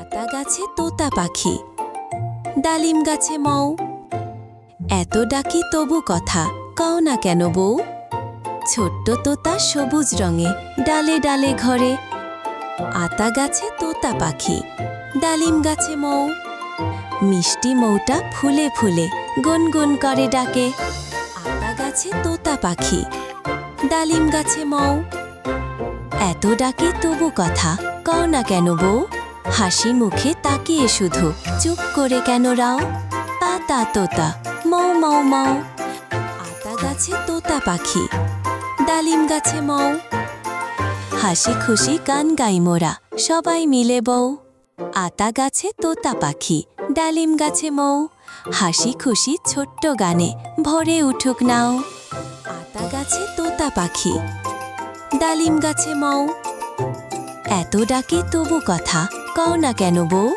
আতা গাছে তোতা পাখি, ডালিম গাছে মৌ। এত ডাকি তবু কথা কও না কেন বউ। ছোট্ট তোতা সবুজ রঙে ডালে ডালে ঘরে। আতা গাছে তোতা পাখি, ডালিম গাছে মৌ। মিষ্টি মৌটা ফুলে ফুলে গুনগুন করে ডাকে। আতা গাছে তোতা পাখি, ডালিম গাছে মৌ। এত ডাকি তবু কথা কও না কেন বউ। হাসি মুখে তাকিয়ে শুধু চুপ করে কেন রাও। আতা তোতা মৌ মৌ মৌ। আতা গাছে তোতা পাখি, ডালিম গাছে মৌ। হাসি খুশি গান গাই মোরা সবাই মিলে বউ। আতা গাছে তোতা পাখি, ডালিম গাছে মৌ। হাসি খুশি ছোট্ট গানে ভরে উঠুক নাও। আতা গাছে তোতা পাখি, ডালিম গাছে মৌ। এত ডাকি তবু কথা কও না কেন বউ।